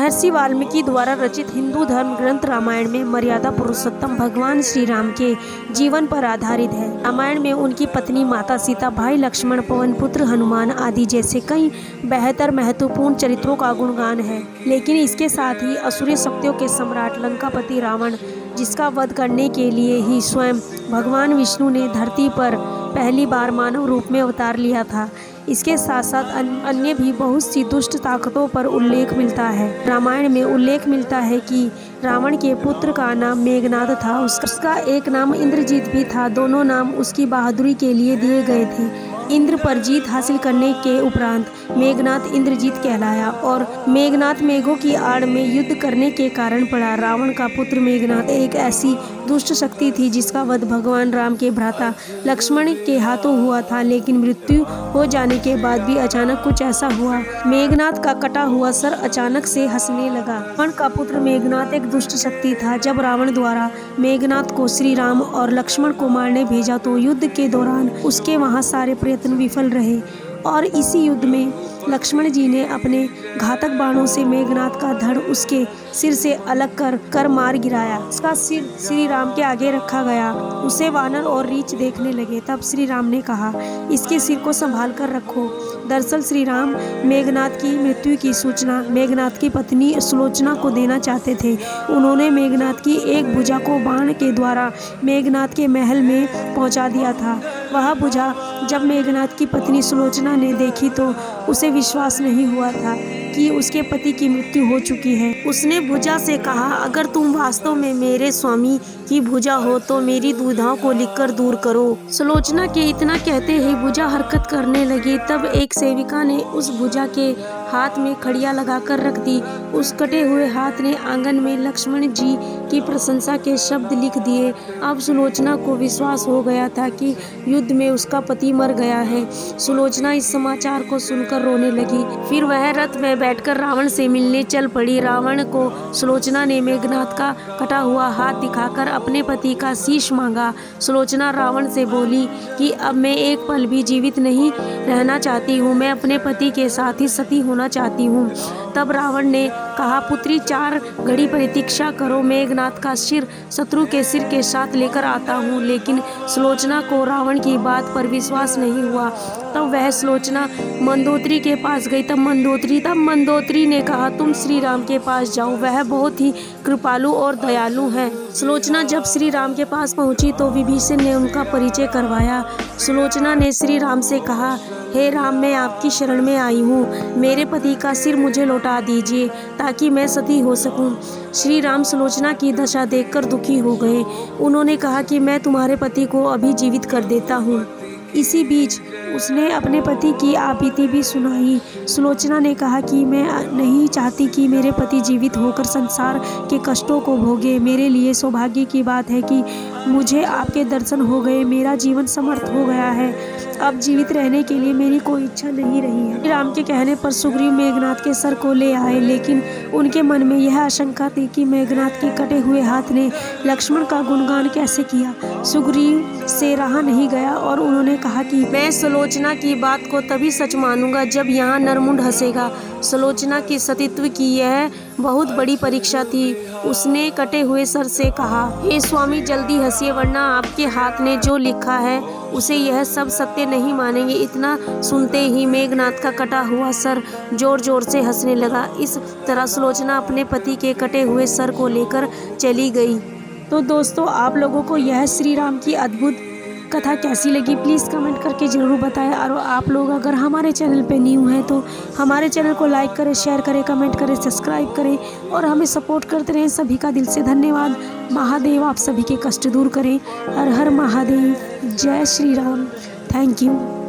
महर्षि वाल्मीकि द्वारा रचित हिंदू धर्म ग्रंथ रामायण में मर्यादा पुरुषोत्तम भगवान श्री राम के जीवन पर आधारित है। रामायण में उनकी पत्नी माता सीता, भाई लक्ष्मण, पवन पुत्र हनुमान आदि जैसे कई बेहतर महत्वपूर्ण चरित्रों का गुणगान है। लेकिन इसके साथ ही असुरी शक्तियों के सम्राट लंकापति रावण, जिसका वध करने के लिए ही स्वयं भगवान विष्णु ने धरती पर पहली बार मानव रूप में अवतार लिया था, इसके साथ साथ अन्य भी बहुत सी दुष्ट ताकतों पर उल्लेख मिलता है। रामायण में उल्लेख मिलता है कि रावण के पुत्र का नाम मेघनाद था, उसका एक नाम इंद्रजीत भी था। दोनों नाम उसकी बहादुरी के लिए दिए गए थे। इंद्र पर जीत हासिल करने के उपरांत मेघनाद इंद्रजीत कहलाया और मेघनाद मेघों की आड़ में युद्ध करने के कारण पड़ा। रावण का पुत्र मेघनाद एक ऐसी दुष्ट शक्ति थी जिसका वध भगवान राम के भ्राता लक्ष्मण के हाथों हुआ था, लेकिन मृत्यु हो जाने के बाद भी अचानक कुछ ऐसा हुआ, मेघनाद का कटा हुआ सर अचानक से हंसने लगा। रावण का पुत्र मेघनाद एक दुष्ट शक्ति था। जब रावण द्वारा मेघनाद को श्री राम और लक्ष्मण को मारने भेजा तो युद्ध के दौरान उसके वहां सारे प्रयत्न विफल रहे और इसी युद्ध में लक्ष्मण जी ने अपने घातक बाणों से मेघनाद का धड़ उसके सिर से अलग कर मार गिराया। उसका सिर श्री राम के आगे रखा गया। उसे वानर और रीछ देखने लगे। तब श्री राम ने कहा, इसके सिर को संभाल कर रखो। दरअसल श्री राम मेघनाद की मृत्यु की सूचना मेघनाद की पत्नी सुलोचना को देना चाहते थे। उन्होंने मेघनाद की एक भुजा को बाण के द्वारा मेघनाद के महल में पहुंचा दिया था। वह भुजा जब मेघनाद की पत्नी सुलोचना ने देखी तो उसे विश्वास नहीं हुआ था कि उसके पति की मृत्यु हो चुकी है। उसने भुजा से कहा, अगर तुम वास्तव में मेरे स्वामी की भुजा हो तो मेरी दुविधाओं को लिखकर दूर करो। सुलोचना के इतना कहते ही भुजा हरकत करने लगी। तब एक सेविका ने उस भुजा के हाथ में खड़िया लगाकर रख दी। उस कटे हुए हाथ ने आंगन में लक्ष्मण जी की प्रशंसा के शब्द लिख दिए। अब सुलोचना को विश्वास हो गया था कि युद्ध में उसका पति मर गया है। सुलोचना इस समाचार को सुनकर रोने लगी। फिर वह रथ में बैठकर रावण से मिलने चल पड़ी। रावण को सुलोचना ने मेघनाद का कटा हुआ हाथ दिखाकर अपने पति का शीश मांगा। सुलोचना रावण से बोली कि अब मैं एक पल भी जीवित नहीं रहना चाहती हूँ, मैं अपने पति के साथ ही सती होना चाहती हूँ। तब रावण ने कहा, पुत्री 4 घड़ी प्रतीक्षा करो, मेघनाद का सिर शत्रु के सिर के साथ लेकर आता हूँ। लेकिन सुलोचना को रावण की बात पर विश्वास नहीं हुआ। तब वह सुलोचना मंदोदरी के पास गई। तब मंदोदरी ने कहा, तुम श्री राम के पास जाओ, वह बहुत ही कृपालु और दयालु हैं। सुलोचना जब श्री राम के पास पहुंची तो विभीषण ने उनका परिचय करवाया। सुलोचना ने श्री राम से कहा, हे राम, मैं आपकी शरण में आई हूँ, मेरे पति का सिर मुझे लौटा दीजिए ताकि मैं सती हो सकूं। श्री राम सुलोचना की दशा देखकर दुखी हो गए। उन्होंने कहा कि मैं तुम्हारे पति को अभी जीवित कर देता हूँ। इसी बीच उसने अपने पति की आपबीती भी सुनाई। सुलोचना ने कहा कि मैं नहीं चाहती कि मेरे पति जीवित होकर संसार के कष्टों को भोगे। मेरे लिए सौभाग्य की बात है कि मुझे आपके दर्शन हो गए, मेरा जीवन समर्थ हो गया है। अब जीवित रहने के लिए मेरी कोई इच्छा नहीं रही है। राम के कहने पर सुग्रीव मेघनाद के सर को ले आए, लेकिन उनके मन में यह आशंका थी कि मेघनाद के कटे हुए हाथ ने लक्ष्मण का गुणगान कैसे किया। सुग्रीव से रहा नहीं गया और उन्होंने कहा कि मैं सुलोचना की बात को तभी सच मानूंगा जब यहाँ नरमुंड हंसेगा। सुलोचना की सतीत्व की यह बहुत बड़ी परीक्षा थी। उसने कटे हुए सर से कहा, हे स्वामी, जल्दी हंसिए, वरना आपके हाथ ने जो लिखा है उसे यह सब सत्य नहीं मानेंगे। इतना सुनते ही मेघनाद का कटा हुआ सर जोर जोर से हंसने लगा। इस तरह सुलोचना अपने पति के कटे हुए सर को लेकर चली गई। तो दोस्तों, आप लोगों को यह श्री राम की अद्भुत कथा कैसी लगी प्लीज़ कमेंट करके ज़रूर बताएं। और आप लोग अगर हमारे चैनल पे न्यू हैं तो हमारे चैनल को लाइक करें, शेयर करें, कमेंट करें, सब्सक्राइब करें और हमें सपोर्ट करते रहें। सभी का दिल से धन्यवाद। महादेव आप सभी के कष्ट दूर करें। हर हर महादेव। जय श्री राम। Thank you.